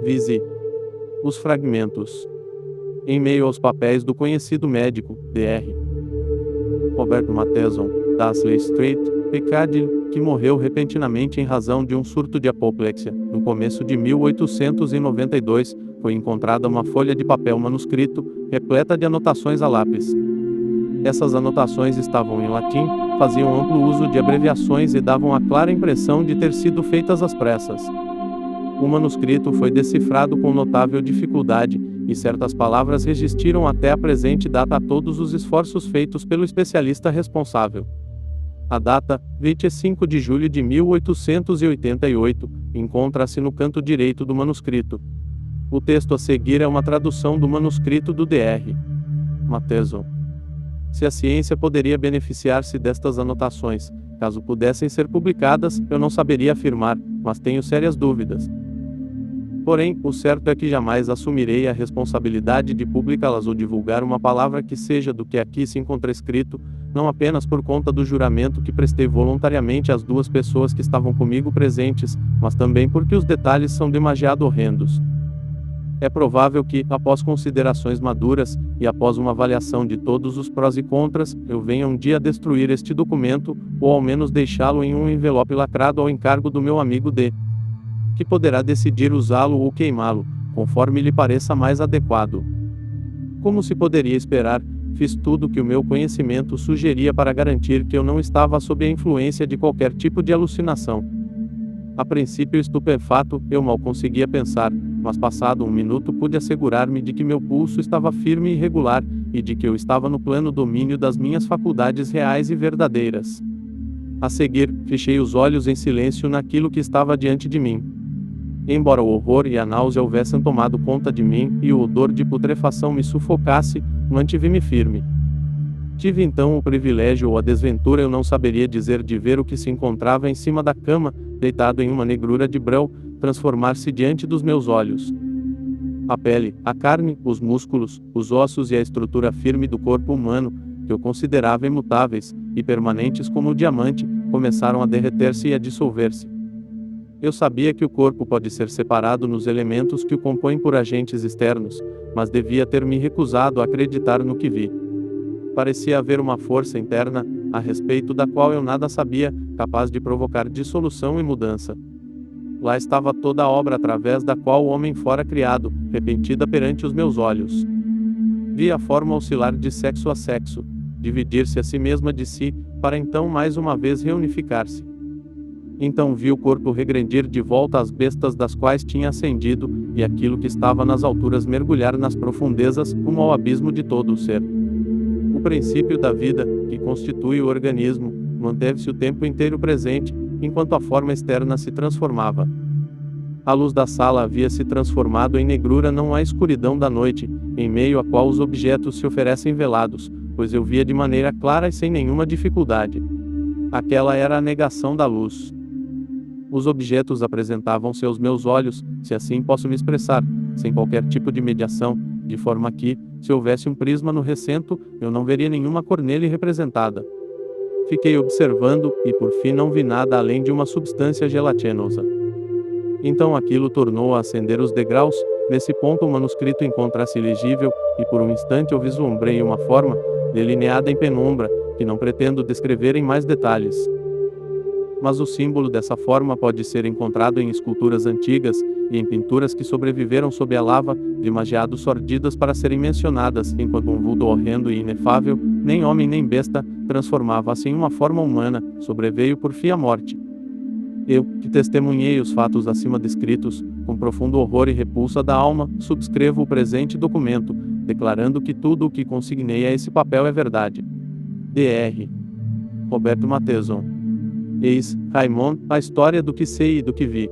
Vise os fragmentos. Em meio aos papéis do conhecido médico, Dr. Robert Matheson, da Ashley Street, Piccadilly, que morreu repentinamente em razão de um surto de apoplexia, no começo de 1892, foi encontrada uma folha de papel manuscrito, repleta de anotações a lápis. Essas anotações estavam em latim, faziam amplo uso de abreviações e davam a clara impressão de ter sido feitas às pressas. O manuscrito foi decifrado com notável dificuldade, e certas palavras resistiram até a presente data a todos os esforços feitos pelo especialista responsável. A data, 25 de julho de 1888, encontra-se no canto direito do manuscrito. O texto a seguir é uma tradução do manuscrito do Dr. Matheson. Se a ciência poderia beneficiar-se destas anotações, caso pudessem ser publicadas, eu não saberia afirmar, mas tenho sérias dúvidas. Porém, o certo é que jamais assumirei a responsabilidade de publicá-las ou divulgar uma palavra que seja do que aqui se encontra escrito, não apenas por conta do juramento que prestei voluntariamente às duas pessoas que estavam comigo presentes, mas também porque os detalhes são demasiado horrendos. É provável que, após considerações maduras, e após uma avaliação de todos os prós e contras, eu venha um dia destruir este documento, ou ao menos deixá-lo em um envelope lacrado ao encargo do meu amigo D., que poderá decidir usá-lo ou queimá-lo, conforme lhe pareça mais adequado. Como se poderia esperar, fiz tudo o que o meu conhecimento sugeria para garantir que eu não estava sob a influência de qualquer tipo de alucinação. A princípio estupefato, eu mal conseguia pensar, mas passado um minuto pude assegurar-me de que meu pulso estava firme e regular, e de que eu estava no pleno domínio das minhas faculdades reais e verdadeiras. A seguir, fechei os olhos em silêncio naquilo que estava diante de mim. Embora o horror e a náusea houvessem tomado conta de mim, e o odor de putrefação me sufocasse, mantive-me firme. Tive então o privilégio ou a desventura, eu não saberia dizer, de ver o que se encontrava em cima da cama, deitado em uma negrura de breu, transformar-se diante dos meus olhos. A pele, a carne, os músculos, os ossos e a estrutura firme do corpo humano, que eu considerava imutáveis, e permanentes como o diamante, começaram a derreter-se e a dissolver-se. Eu sabia que o corpo pode ser separado nos elementos que o compõem por agentes externos, mas devia ter me recusado a acreditar no que vi. Parecia haver uma força interna, a respeito da qual eu nada sabia, capaz de provocar dissolução e mudança. Lá estava toda a obra através da qual o homem fora criado, repetida perante os meus olhos. Vi a forma oscilar de sexo a sexo, dividir-se a si mesma de si, para então mais uma vez reunificar-se. Então vi o corpo regredir de volta às bestas das quais tinha ascendido, e aquilo que estava nas alturas mergulhar nas profundezas, rumo ao abismo de todo o ser. O princípio da vida, que constitui o organismo, manteve-se o tempo inteiro presente, enquanto a forma externa se transformava. A luz da sala havia se transformado em negrura, não a escuridão da noite, em meio à qual os objetos se oferecem velados, pois eu via de maneira clara e sem nenhuma dificuldade. Aquela era a negação da luz. Os objetos apresentavam-se aos meus olhos, se assim posso me expressar, sem qualquer tipo de mediação, de forma que, se houvesse um prisma no recinto, eu não veria nenhuma cor nele representada. Fiquei observando, e por fim não vi nada além de uma substância gelatinosa. Então aquilo tornou a ascender os degraus, nesse ponto o manuscrito encontra-se legível, e por um instante eu vislumbrei uma forma, delineada em penumbra, que não pretendo descrever em mais detalhes. Mas o símbolo dessa forma pode ser encontrado em esculturas antigas, e em pinturas que sobreviveram sob a lava, demasiado sordidas para serem mencionadas, enquanto um vulto horrendo e inefável, nem homem nem besta, transformava-se em uma forma humana, sobreveio por fim a morte. Eu, que testemunhei os fatos acima descritos, com profundo horror e repulsa da alma, subscrevo o presente documento, declarando que tudo o que consignei a esse papel é verdade. Dr. Roberto Matheson. Eis, Raymond, a história do que sei e do que vi.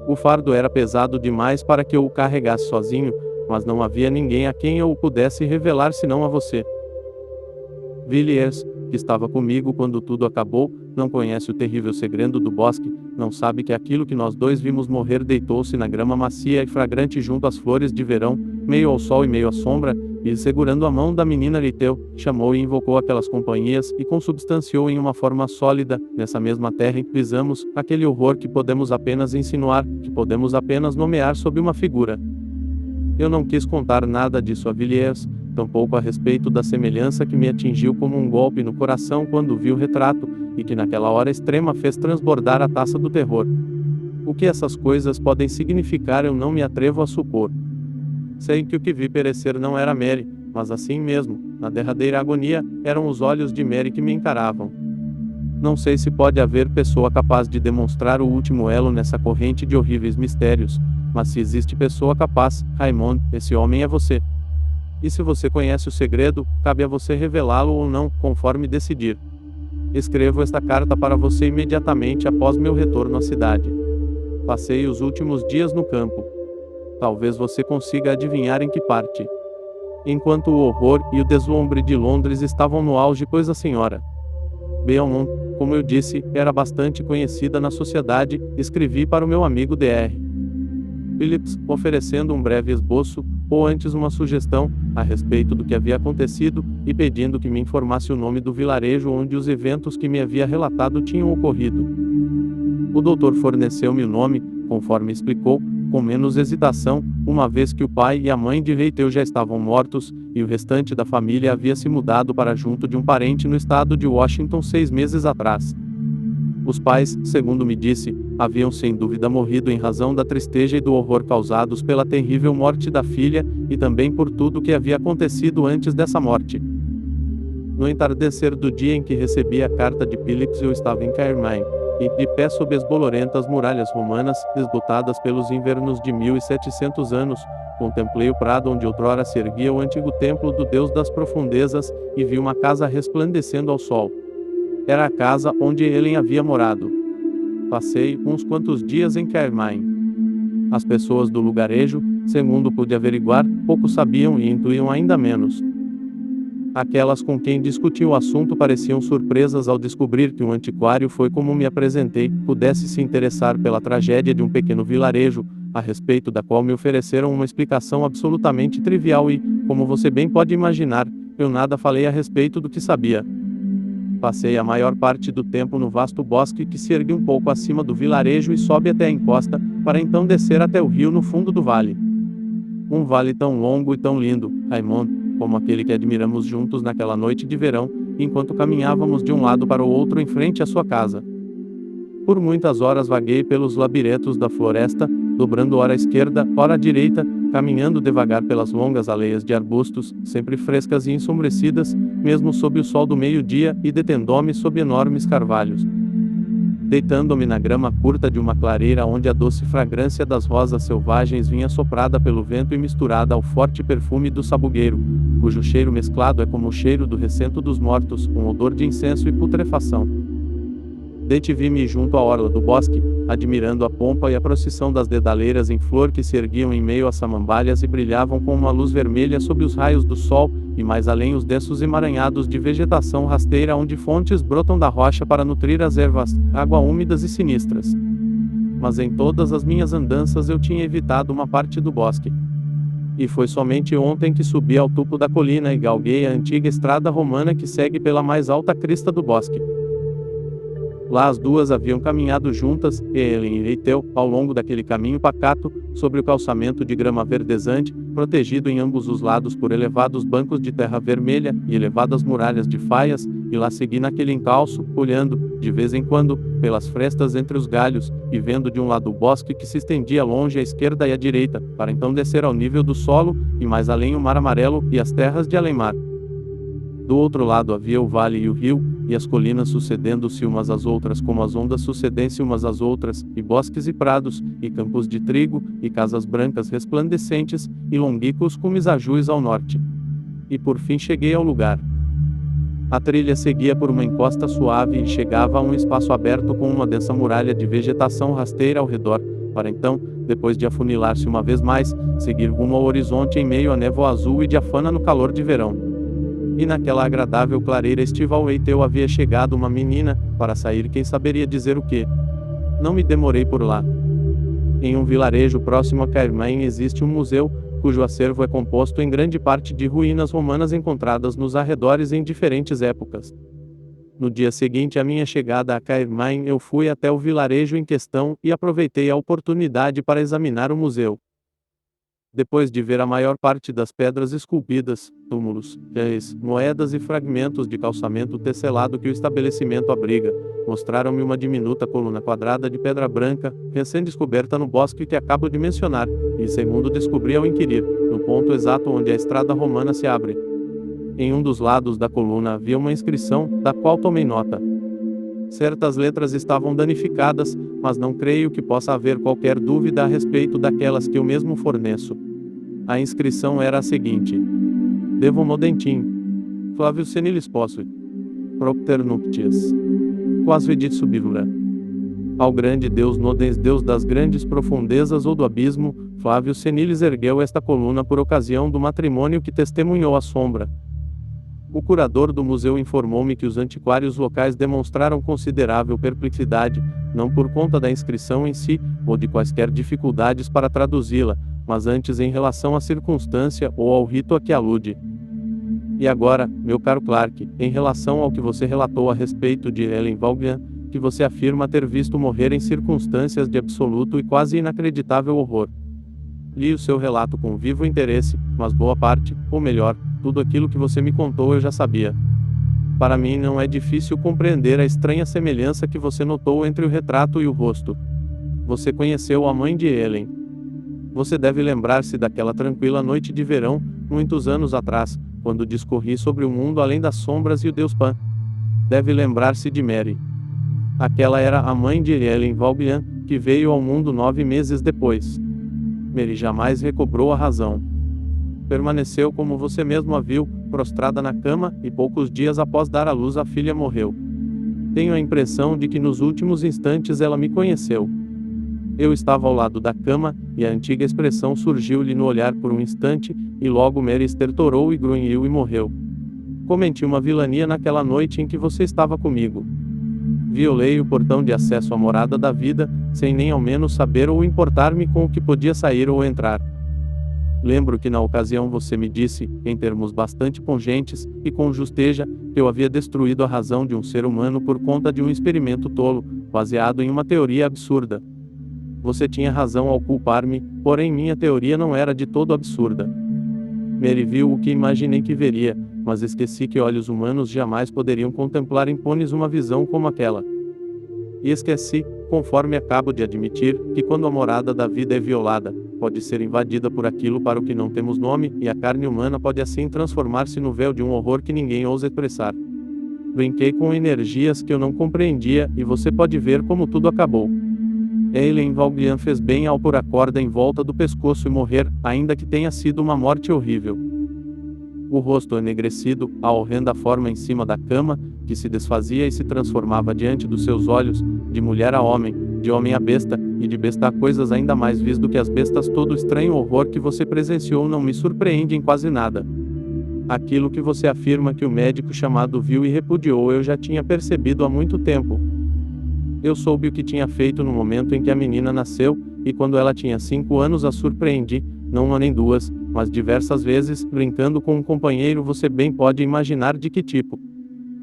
O fardo era pesado demais para que eu o carregasse sozinho, mas não havia ninguém a quem eu o pudesse revelar senão a você. Villiers, que estava comigo quando tudo acabou, não conhece o terrível segredo do bosque, não sabe que aquilo que nós dois vimos morrer deitou-se na grama macia e fragrante junto às flores de verão, meio ao sol e meio à sombra, e segurando a mão da menina Liteu, chamou e invocou aquelas companhias e consubstanciou em uma forma sólida, nessa mesma terra em que pisamos, aquele horror que podemos apenas insinuar, que podemos apenas nomear sob uma figura. Eu não quis contar nada disso a Villiers, tampouco a respeito da semelhança que me atingiu como um golpe no coração quando vi o retrato, e que naquela hora extrema fez transbordar a taça do terror. O que essas coisas podem significar eu não me atrevo a supor. Sei que o que vi perecer não era Mary, mas assim mesmo, na derradeira agonia, eram os olhos de Mary que me encaravam. Não sei se pode haver pessoa capaz de demonstrar o último elo nessa corrente de horríveis mistérios, mas se existe pessoa capaz, Raymond, esse homem é você. E se você conhece o segredo, cabe a você revelá-lo ou não, conforme decidir. Escrevo esta carta para você imediatamente após meu retorno à cidade. Passei os últimos dias no campo. Talvez você consiga adivinhar em que parte. Enquanto o horror e o deslumbre de Londres estavam no auge, pois a senhora Beaumont, como eu disse, era bastante conhecida na sociedade, escrevi para o meu amigo Dr. Phillips, oferecendo um breve esboço, ou antes uma sugestão, a respeito do que havia acontecido, e pedindo que me informasse o nome do vilarejo onde os eventos que me havia relatado tinham ocorrido. O doutor forneceu-me o nome, conforme explicou, com menos hesitação, uma vez que o pai e a mãe de Leiteu já estavam mortos, e o restante da família havia se mudado para junto de um parente no estado de Washington 6 meses atrás. Os pais, segundo me disse, haviam sem dúvida morrido em razão da tristeza e do horror causados pela terrível morte da filha, e também por tudo o que havia acontecido antes dessa morte. No entardecer do dia em que recebi a carta de Phillips eu estava em Carmine, e, de pé sob as bolorentas muralhas romanas, esgotadas pelos invernos de 1700 anos, contemplei o prado onde outrora se erguia o antigo templo do Deus das profundezas, e vi uma casa resplandecendo ao sol. Era a casa onde Helen havia morado. Passei uns quantos dias em Carmine. As pessoas do lugarejo, segundo pude averiguar, pouco sabiam e intuíam ainda menos. Aquelas com quem discuti o assunto pareciam surpresas ao descobrir que um antiquário foi como me apresentei, pudesse se interessar pela tragédia de um pequeno vilarejo, a respeito da qual me ofereceram uma explicação absolutamente trivial e, como você bem pode imaginar, eu nada falei a respeito do que sabia. Passei a maior parte do tempo no vasto bosque que se ergue um pouco acima do vilarejo e sobe até a encosta, para então descer até o rio no fundo do vale. Um vale tão longo e tão lindo, Raymond, como aquele que admiramos juntos naquela noite de verão, enquanto caminhávamos de um lado para o outro em frente à sua casa. Por muitas horas vaguei pelos labiretos da floresta, dobrando ora à esquerda, ora à direita, caminhando devagar pelas longas aleias de arbustos, sempre frescas e ensombrecidas, mesmo sob o sol do meio-dia, e detendo-me sob enormes carvalhos. Deitando-me na grama curta de uma clareira onde a doce fragrância das rosas selvagens vinha soprada pelo vento e misturada ao forte perfume do sabugueiro, cujo cheiro mesclado é como o cheiro do recento dos mortos, um odor de incenso e putrefação. Detive-me junto à orla do bosque, admirando a pompa e a procissão das dedaleiras em flor que se erguiam em meio às samambalhas e brilhavam com uma luz vermelha sob os raios do sol, e mais além os densos emaranhados de vegetação rasteira onde fontes brotam da rocha para nutrir as ervas, água úmidas e sinistras. Mas em todas as minhas andanças eu tinha evitado uma parte do bosque. E foi somente ontem que subi ao topo da colina e galguei a antiga estrada romana que segue pela mais alta crista do bosque. Lá as duas haviam caminhado juntas, Helen e Leiteu, ao longo daquele caminho pacato, sobre o calçamento de grama verdezante, protegido em ambos os lados por elevados bancos de terra vermelha, e elevadas muralhas de faias, e lá segui naquele encalço, olhando, de vez em quando, pelas frestas entre os galhos, e vendo de um lado o bosque que se estendia longe à esquerda e à direita, para então descer ao nível do solo, e mais além o mar amarelo, e as terras de além-mar. Do outro lado havia o vale e o rio, e as colinas sucedendo-se umas às outras como as ondas sucedem-se umas às outras, e bosques e prados, e campos de trigo, e casas brancas resplandecentes, e longínquos cumes ajuis ao norte. E por fim cheguei ao lugar. A trilha seguia por uma encosta suave e chegava a um espaço aberto com uma densa muralha de vegetação rasteira ao redor, para então, depois de afunilar-se uma vez mais, seguir rumo ao horizonte em meio à névoa azul e diafana no calor de verão. E naquela agradável clareira estival Eiteu havia chegado uma menina, para sair quem saberia dizer o quê. Não me demorei por lá. Em um vilarejo próximo a Caermaen existe um museu, cujo acervo é composto em grande parte de ruínas romanas encontradas nos arredores em diferentes épocas. No dia seguinte à minha chegada a Caermaen eu fui até o vilarejo em questão e aproveitei a oportunidade para examinar o museu. Depois de ver a maior parte das pedras esculpidas, túmulos, réis, moedas e fragmentos de calçamento tesselado que o estabelecimento abriga, mostraram-me uma diminuta coluna quadrada de pedra branca, recém-descoberta no bosque que acabo de mencionar, e segundo descobri ao inquirir, no ponto exato onde a estrada romana se abre. Em um dos lados da coluna havia uma inscrição, da qual tomei nota. Certas letras estavam danificadas, mas não creio que possa haver qualquer dúvida a respeito daquelas que eu mesmo forneço. A inscrição era a seguinte: Devo Modentim, Flavio Senilis possui, Propter nuptias, quas vidit subivura. Ao grande Deus Nodens, Deus das grandes profundezas ou do abismo, Flávio Senilis ergueu esta coluna por ocasião do matrimônio que testemunhou à sombra. O curador do museu informou-me que os antiquários locais demonstraram considerável perplexidade, não por conta da inscrição em si, ou de quaisquer dificuldades para traduzi-la, mas antes em relação à circunstância ou ao rito a que alude. E agora, meu caro Clark, em relação ao que você relatou a respeito de Ellen Vaughan, que você afirma ter visto morrer em circunstâncias de absoluto e quase inacreditável horror. Li o seu relato com vivo interesse, mas boa parte, ou melhor, tudo aquilo que você me contou eu já sabia. Para mim não é difícil compreender a estranha semelhança que você notou entre o retrato e o rosto. Você conheceu a mãe de Ellen. Você deve lembrar-se daquela tranquila noite de verão, muitos anos atrás, quando discorri sobre o mundo além das sombras e o Deus Pan. Deve lembrar-se de Mary. Aquela era a mãe de Ellen Vaughan, que veio ao mundo 9 meses depois. Mary jamais recobrou a razão. Permaneceu como você mesmo a viu, prostrada na cama, e poucos dias após dar à luz a filha morreu. Tenho a impressão de que nos últimos instantes ela me conheceu. Eu estava ao lado da cama, e a antiga expressão surgiu-lhe no olhar por um instante, e logo Mary estertorou e grunhiu e morreu. Cometi uma vilania naquela noite em que você estava comigo. Violei o portão de acesso à morada da vida, sem nem ao menos saber ou importar-me com o que podia sair ou entrar. Lembro que na ocasião você me disse, em termos bastante pungentes, e com justeja, que eu havia destruído a razão de um ser humano por conta de um experimento tolo, baseado em uma teoria absurda. Você tinha razão ao culpar-me, porém minha teoria não era de todo absurda. Mary viu o que imaginei que veria, mas esqueci que olhos humanos jamais poderiam contemplar em pôneis uma visão como aquela. E esqueci, conforme acabo de admitir, que quando a morada da vida é violada, pode ser invadida por aquilo para o que não temos nome, e a carne humana pode assim transformar-se no véu de um horror que ninguém ousa expressar. Brinquei com energias que eu não compreendia, e você pode ver como tudo acabou. Ellen Vaughan fez bem ao pôr a corda em volta do pescoço e morrer, ainda que tenha sido uma morte horrível. O rosto enegrecido, a horrenda forma em cima da cama, que se desfazia e se transformava diante dos seus olhos, de mulher a homem, de homem a besta, e de besta a coisas ainda mais vis do que as bestas. Todo o estranho horror que você presenciou não me surpreende em quase nada. Aquilo que você afirma que o médico chamado viu e repudiou eu já tinha percebido há muito tempo. Eu soube o que tinha feito no momento em que a menina nasceu, e quando ela tinha 5 anos a surpreendi, não uma nem duas, mas diversas vezes, brincando com um companheiro. Você bem pode imaginar de que tipo.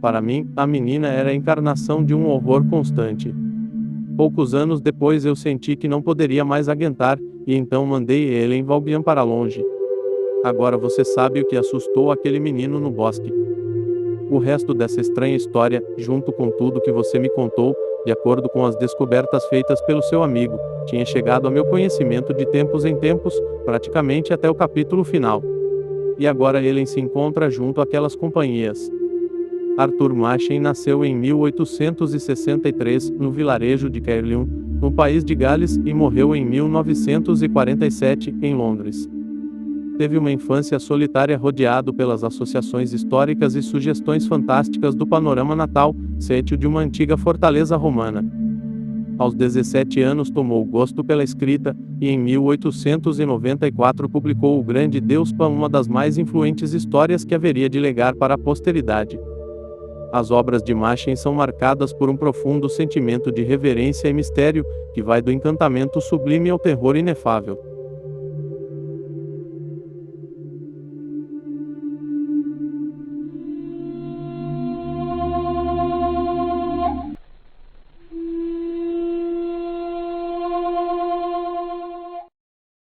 Para mim, a menina era a encarnação de um horror constante. Poucos anos depois eu senti que não poderia mais aguentar, e então mandei Ellen Vaughan para longe. Agora você sabe o que assustou aquele menino no bosque. O resto dessa estranha história, junto com tudo que você me contou, de acordo com as descobertas feitas pelo seu amigo, tinha chegado a meu conhecimento de tempos em tempos, praticamente até o capítulo final. E agora Ellen se encontra junto àquelas companhias. Arthur Machen nasceu em 1863, no vilarejo de Caerleon, no país de Gales, e morreu em 1947, em Londres. Teve uma infância solitária rodeado pelas associações históricas e sugestões fantásticas do panorama natal, sítio de uma antiga fortaleza romana. Aos 17 anos tomou gosto pela escrita, e em 1894 publicou O Grande Deus Pan, uma das mais influentes histórias que haveria de legar para a posteridade. As obras de Machen são marcadas por um profundo sentimento de reverência e mistério, que vai do encantamento sublime ao terror inefável.